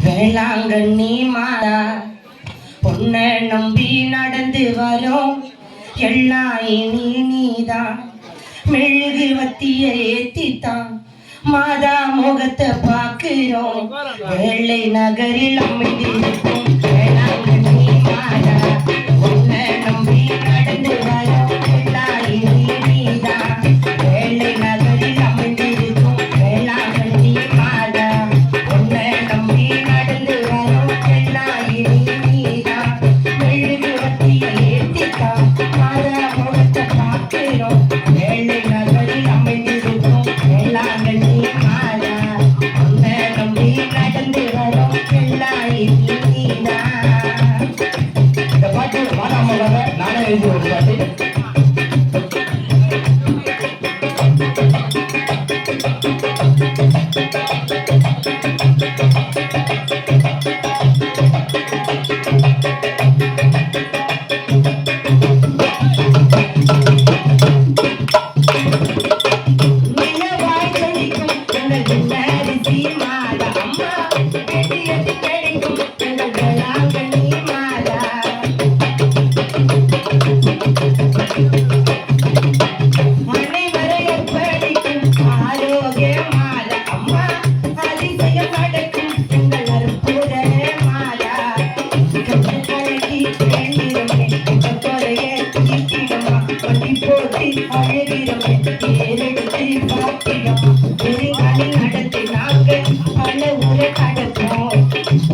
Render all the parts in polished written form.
வேளாங்கண்ணி மாதா உன்னை நம்பி நடந்து வரும் எல்லாம் இனி நீதான். மெழுகு வத்திய ஏத்தித்தான் மாதா முகத்தை பார்க்கிறோம். வெள்ளை நகரில் அமைந்திருக்கும் வேளாங்கண்ணி மாதா உன்னை நம்பி நடந்து வரும் எல்லாம் இனி நீதான். வெள்ளை நகரில் அமைந்திருக்கும் வேளாங்கண்ணி மாதா உன்னை நம்பி நடந்து வரும் எல்லாம் இனி நீதான். மெழுகு வத்திய ஏத்தித்தான் மாதா முகத்தை பார்க்கிறோம். வெள்ளை நகரில் அமைந்திருக்கும் வேளாங்கண்ணி மாதா உன்னை நம்பி நடந்து வரும் எல்லாம் இனி நீதான். இந்த பாட்டு மாதாமோட நானே எழுதி ஒரு பாட்டு.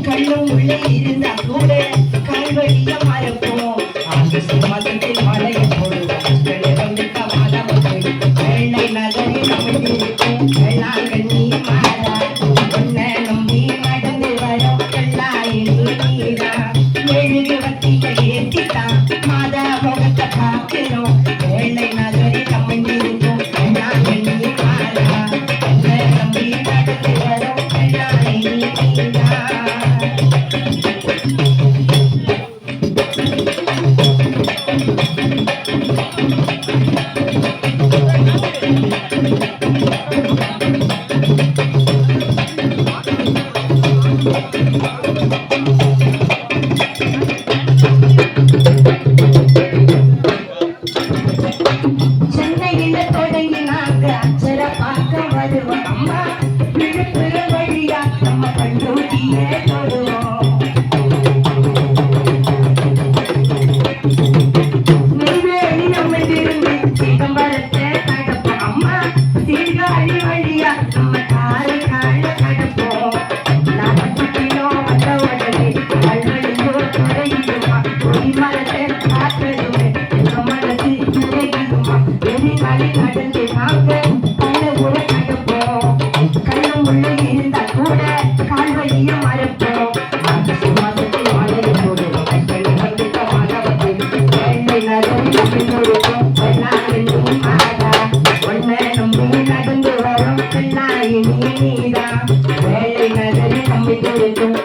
கண்ணும் உள்ளே இருந்தா கூட கால்வழிய மறப்போம். மதத்தில் மழையை போடுவோம். வெள்ளை நகரில் அமைந்திருக்கும் வேளாங்கண்ணி மாதா உன்னை நம்பி நடந்து வரும் எல்லாம் இனி நீதான். மெழுகு வத்திய ஏத்தித்தான் மாதா முகத்தை பார்க்கிறோம். வெள்ளை நகரில் அமைந்திருக்கும் வேளாங்கண்ணி மாதா உன்னை நம்பி நடந்து வரும் எல்லாம் இனி நீதான். சென்னையில தொடங்கி நாங்க அச்சர பார்க்க வருவோம். அம்மா விழுப்புர வழியா நம்ம கல்லூரியே தொடுவோம். நெய்வேலி நம்ம திரும்பி சிதம்பரத்தை கடப்போம். அம்மா சீர்காழி வழியா நம்ம காரைக்கால கடப்போம். நாகப்பட்டினம் வந்த உடனே கல்வெளியோ துறையுமா கொடிமரத்தை காத்ததுமே எங்க மனசு துறையுமா. வெறிமலை நடந்து நாங்க கண்ண கூட கடப்போம். கண்ணும் உள்ள இருந்தா கூட கால்வழியும் மறப்போம். மதத்தில் மலையை போடுவோம். வந்துட்ட மதத்தில் வெள்ளை நகரில் அமைந்திருக்கும் வேளாங்கண்ணி மாதா உன்னை நம்பி நடந்து வரும் எல்லாம் இனி நீதான். வெள்ளை நகரில் அமைந்திருக்கும்